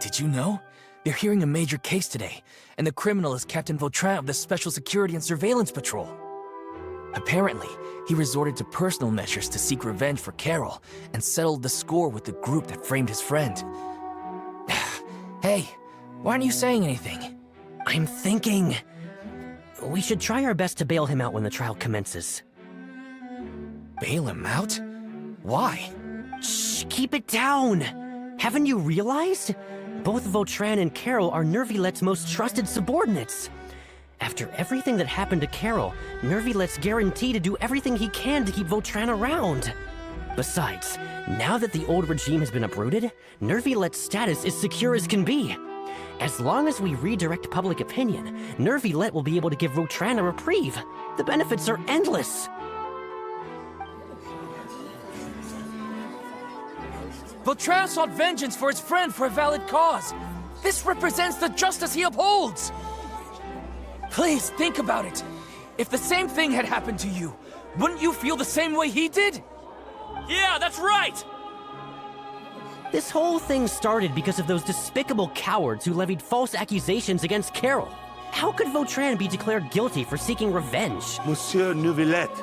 Did you know? They're hearing a major case today, and the criminal is Captain Vautrin of the Special Security and Surveillance Patrol. Apparently, he resorted to personal measures to seek revenge for Carol and settled the score with the group that framed his friend. Hey, why aren't you saying anything? I'm thinking. We should try our best to bail him out when the trial commences. Bail him out? Why? Shh, keep it down! Haven't you realized? Both Vautrin and Carol are Nervilette's most trusted subordinates. After everything that happened to Carol, Nervilette's guaranteed to do everything he can to keep Vautrin around. Besides, now that the old regime has been uprooted, Nervilette's status is secure as can be. As long as we redirect public opinion, Nervilette will be able to give Vautrin a reprieve. The benefits are endless. Vautrin sought vengeance for his friend for a valid cause. This represents the justice he upholds. Please, think about it. If the same thing had happened to you, wouldn't you feel the same way he did? Yeah, that's right! This whole thing started because of those despicable cowards who levied false accusations against Carol. How could Vautrin be declared guilty for seeking revenge? Monsieur Neuvillette.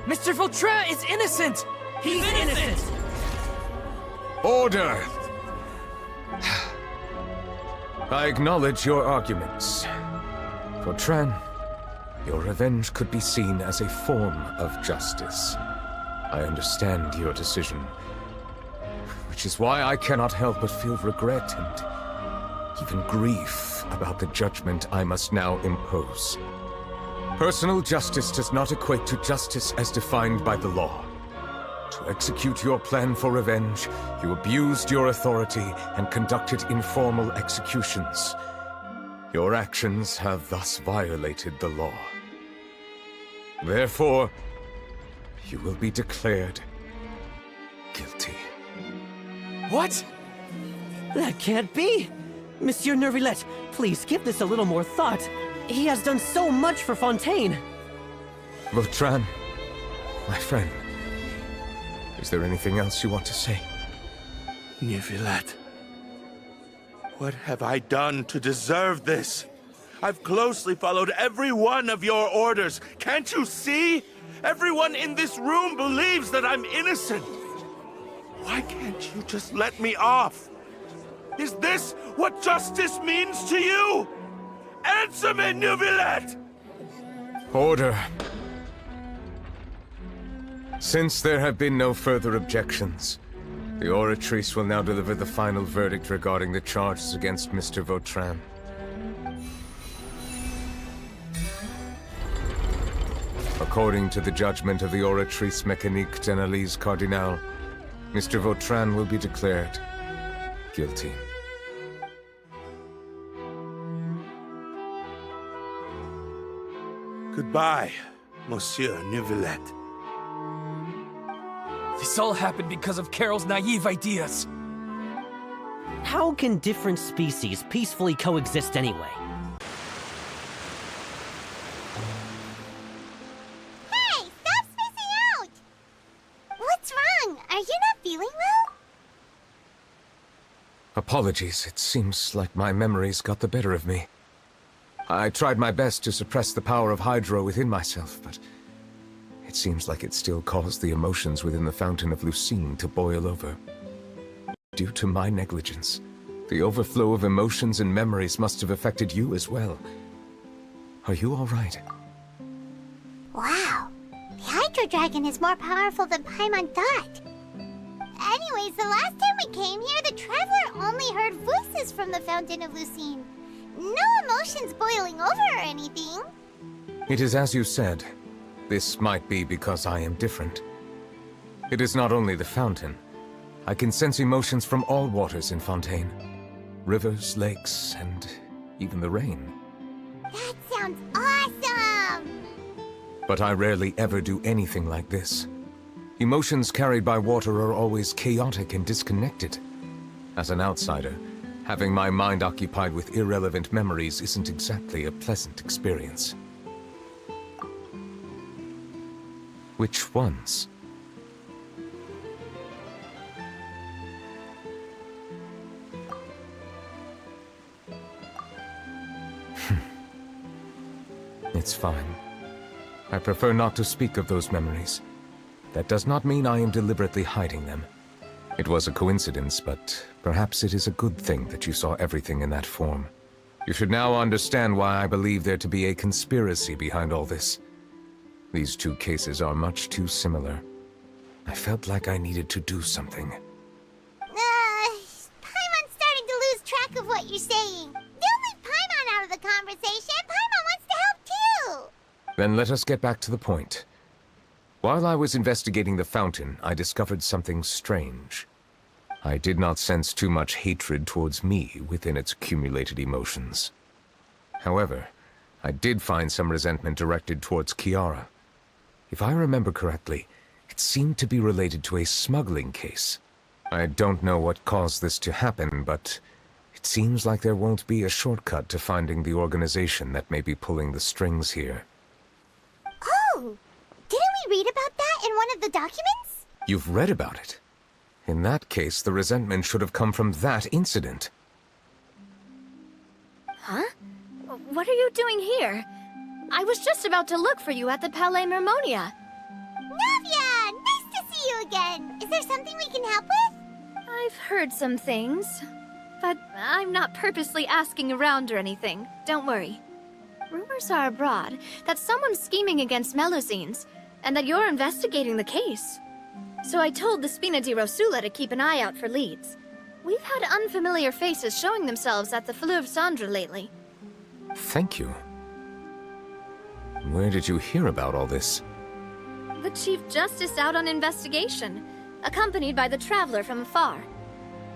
Mr. Vautrin is innocent! He's innocent! Order! I acknowledge your arguments. Vautrin, your revenge could be seen as a form of justice. I understand your decision, which is why I cannot help but feel regret and even grief about the judgment I must now impose. Personal justice does not equate to justice as defined by the law. To execute your plan for revenge, you abused your authority and conducted informal executions. Your actions have thus violated the law. Therefore, you will be declared guilty. What? That can't be! Monsieur Nervillette, please give this a little more thought. He has done so much for Fontaine. Vautrin, my friend, is there anything else you want to say? Neuvillette. What have I done to deserve this? I've closely followed every one of your orders. Can't you see? Everyone in this room believes that I'm innocent. Why can't you just let me off? Is this what justice means to you? Answer me, Neuvillette! Order. Since there have been no further objections, the Oratrice will now deliver the final verdict regarding the charges against Mr. Vautrin. According to the judgment of the Oratrice Mécanique d'Analyse Cardinal, Mr. Vautrin will be declared guilty. Goodbye, Monsieur Neuvillette. This all happened because of Carol's naive ideas. How can different species peacefully coexist anyway? Hey, stop spacing out! What's wrong? Are you not feeling well? Apologies, it seems like my memories got the better of me. I tried my best to suppress the power of Hydro within myself, but it seems like it still caused the emotions within the Fountain of Lucine to boil over. Due to my negligence, the overflow of emotions and memories must have affected you as well. Are you all right? Wow, the Hydro Dragon is more powerful than Paimon thought. Anyways, the last time we came here, the Traveler only heard voices from the Fountain of Lucine. No emotions boiling over or anything. It is as you said. This might be because I am different. It is not only the fountain. I can sense emotions from all waters in Fontaine. Rivers, lakes, and even the rain. That sounds awesome! But I rarely ever do anything like this. Emotions carried by water are always chaotic and disconnected. As an outsider, having my mind occupied with irrelevant memories isn't exactly a pleasant experience. Which ones? It's fine. I prefer not to speak of those memories. That does not mean I am deliberately hiding them. It was a coincidence, but perhaps it is a good thing that you saw everything in that form. You should now understand why I believe there to be a conspiracy behind all this. These two cases are much too similar. I felt like I needed to do something. Paimon's starting to lose track of what you're saying. Don't leave Paimon out of the conversation. Paimon wants to help too. Then let us get back to the point. While I was investigating the fountain, I discovered something strange. I did not sense too much hatred towards me within its accumulated emotions. However, I did find some resentment directed towards Kiara. If I remember correctly, it seemed to be related to a smuggling case. I don't know what caused this to happen, but it seems like there won't be a shortcut to finding the organization that may be pulling the strings here. Oh! Didn't we read about that in one of the documents? You've read about it? In that case, the resentment should have come from that incident. Huh? What are you doing here? I was just about to look for you at the Palais Mermonia. Navia! Nice to see you again! Is there something we can help with? I've heard some things, but I'm not purposely asking around or anything. Don't worry. Rumors are abroad that someone's scheming against Melusines, and that you're investigating the case. So I told the Spina di Rosula to keep an eye out for leads. We've had unfamiliar faces showing themselves at the Fleuve Cendre lately. Thank you. Where did you hear about all this? The Chief Justice out on investigation, accompanied by the Traveler from afar.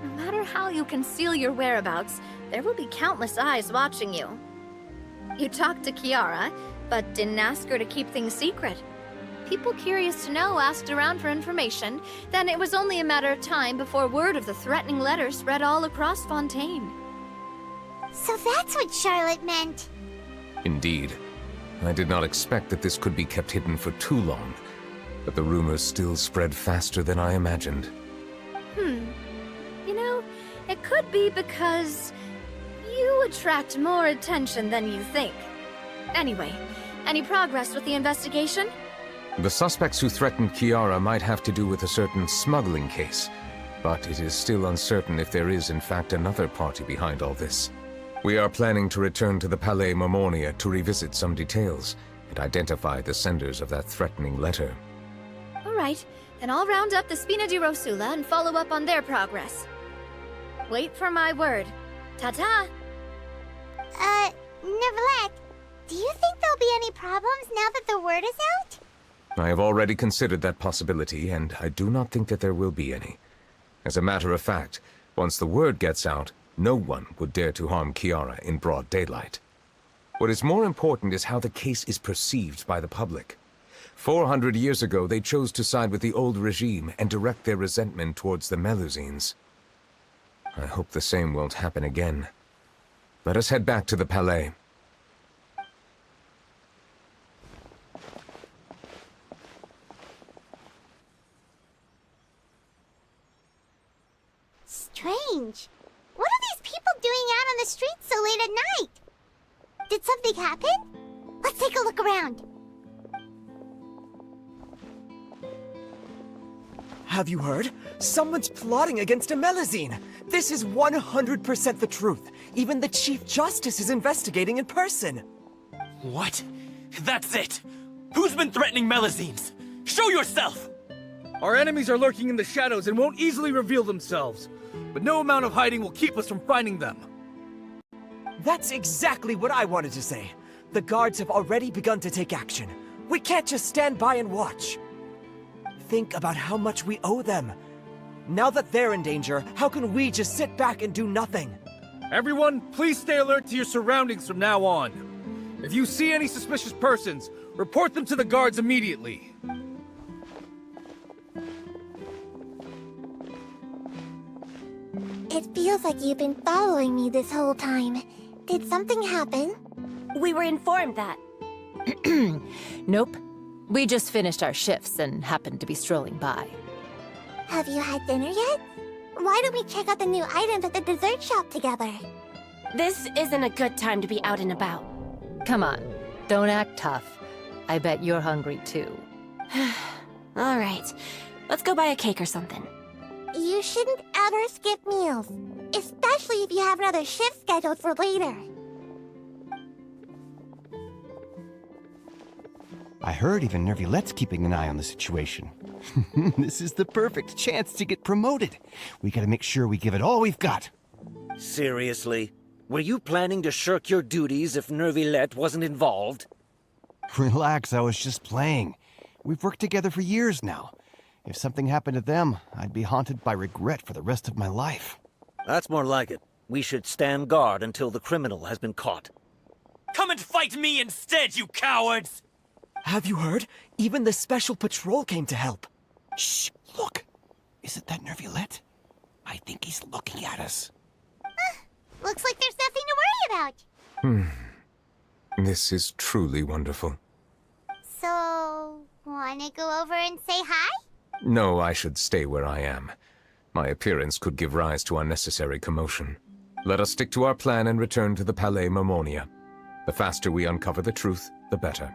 No matter how you conceal your whereabouts, there will be countless eyes watching you. You talked to Kiara, but didn't ask her to keep things secret. People curious to know asked around for information, then it was only a matter of time before word of the threatening letter spread all across Fontaine. So that's what Charlotte meant. Indeed. I did not expect that this could be kept hidden for too long, but the rumors still spread faster than I imagined. You know, it could be because you attract more attention than you think. Anyway, any progress with the investigation? The suspects who threatened Kiara might have to do with a certain smuggling case, but it is still uncertain if there is in fact another party behind all this. We are planning to return to the Palais Mermonia to revisit some details and identify the senders of that threatening letter. All right, then I'll round up the Spina di Rosula and follow up on their progress. Wait for my word. Ta-ta! Neverlet, do you think there'll be any problems now that the word is out? I have already considered that possibility, and I do not think that there will be any. As a matter of fact, once the word gets out, no one would dare to harm Kiara in broad daylight. What is more important is how the case is perceived by the public. 400 years ago, they chose to side with the old regime and direct their resentment towards the Melusines. I hope the same won't happen again. Let us head back to the Palais. Strange. What are these people doing out on the streets so late at night? Did something happen? Let's take a look around. Have you heard? Someone's plotting against a Melusine. This is 100% the truth. Even the Chief Justice is investigating in person. What? That's it! Who's been threatening Melusines? Show yourself! Our enemies are lurking in the shadows and won't easily reveal themselves. But no amount of hiding will keep us from finding them. That's exactly what I wanted to say. The guards have already begun to take action. We can't just stand by and watch. Think about how much we owe them. Now that they're in danger, how can we just sit back and do nothing? Everyone, please stay alert to your surroundings from now on. If you see any suspicious persons, report them to the guards immediately. It feels like you've been following me this whole time. Did something happen? We were informed that. Nope. We just finished our shifts and happened to be strolling by. Have you had dinner yet? Why don't we check out the new items at the dessert shop together? This isn't a good time to be out and about. Come on. Don't act tough. I bet you're hungry too. All right. Let's go buy a cake or something. You shouldn't ever skip meals, especially if you have another shift scheduled for later. I heard even Nervilette's keeping an eye on the situation. This is the perfect chance to get promoted. We gotta make sure we give it all we've got. Seriously? Were you planning to shirk your duties if Nervilette wasn't involved? Relax, I was just playing. We've worked together for years now. If something happened to them, I'd be haunted by regret for the rest of my life. That's more like it. We should stand guard until the criminal has been caught. Come and fight me instead, you cowards! Have you heard? Even the Special Patrol came to help. Shh, look. Isn't that Nervilette? I think he's looking at us. Looks like there's nothing to worry about. This is truly wonderful. So, wanna go over and say hi? No, I should stay where I am. My appearance could give rise to unnecessary commotion. Let us stick to our plan and return to the Palais Mermonia. The faster we uncover the truth, the better.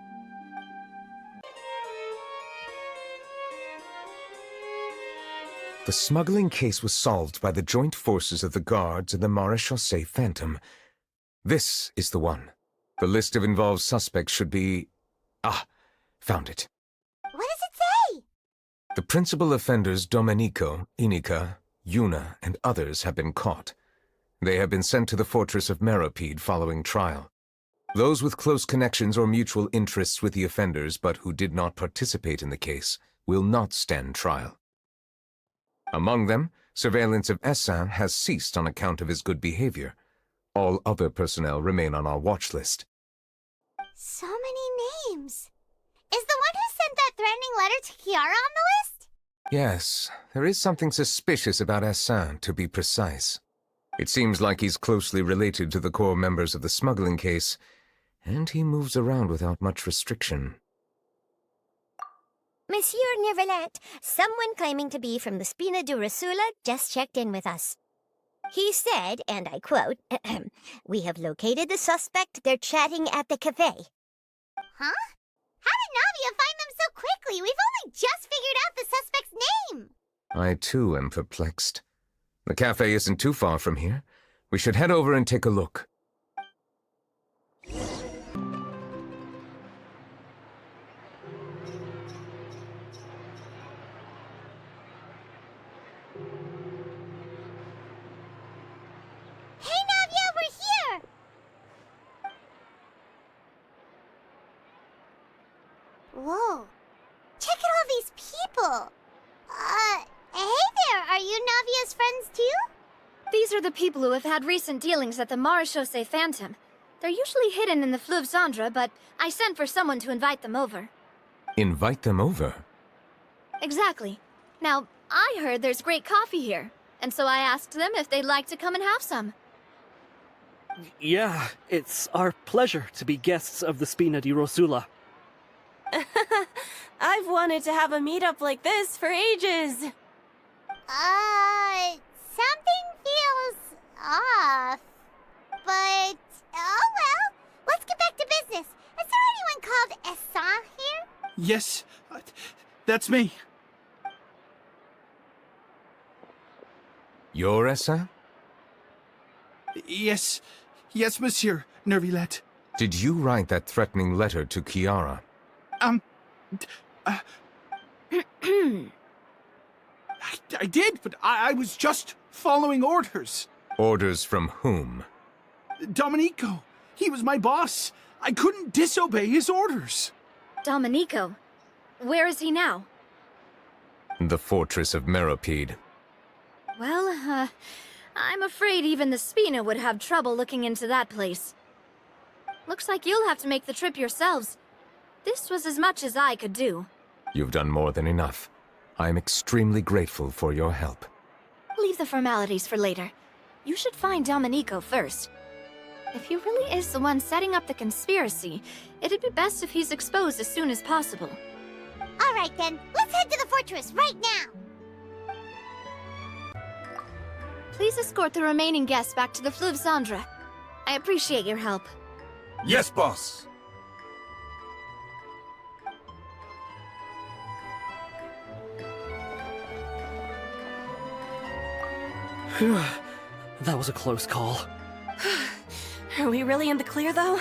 The smuggling case was solved by the joint forces of the guards and the Maréchaussée Phantom. This is the one. The list of involved suspects should be... Ah, found it. What does it say? The principal offenders Domenico, Inica, Yuna, and others have been caught. They have been sent to the fortress of Meropide following trial. Those with close connections or mutual interests with the offenders but who did not participate in the case will not stand trial. Among them, surveillance of Essin has ceased on account of his good behavior. All other personnel remain on our watch list. So many names. Is the one who sent that threatening letter to Kiara on the list? Yes, there is something suspicious about Essin, to be precise. It seems like he's closely related to the core members of the smuggling case, and he moves around without much restriction. Monsieur Nervilette, someone claiming to be from the Spina Durasula just checked in with us. He said, and I quote, "We have located the suspect. They're chatting at the cafe." Huh? How did Navia find them so quickly? We've only just figured out the suspect's name. I, too, am perplexed. The cafe isn't too far from here. We should head over and take a look. Hey, Navia, we're here! Whoa. Check out all these people. Hey there, are you Navia's friends too? These are the people who have had recent dealings at the Maréchaussée Phantom. They're usually hidden in the Fleuve Cendre, but I sent for someone to invite them over. Invite them over? Exactly. Now, I heard there's great coffee here, and so I asked them if they'd like to come and have some. Yeah, it's our pleasure to be guests of the Spina di Rosula. I've wanted to have a meetup like this for ages. Something feels off. But, oh well, let's get back to business. Is there anyone called Essin here? Yes, that's me. You're Essin? Yes, monsieur Nervilette. Did you write that threatening letter to Kiara? I did, but I was just following orders. Orders from whom? Domenico. He was my boss. I couldn't disobey his orders. Domenico? Where is he now? The fortress of Meropide. Well, I'm afraid even the Spina would have trouble looking into that place. Looks like you'll have to make the trip yourselves. This was as much as I could do. You've done more than enough. I am extremely grateful for your help. Leave the formalities for later. You should find Domenico first. If he really is the one setting up the conspiracy, it'd be best if he's exposed as soon as possible. All right then, let's head to the fortress right now. Please escort the remaining guests back to the Fleuve Cendre. I appreciate your help. Yes, boss. That was a close call. Are we really in the clear, though?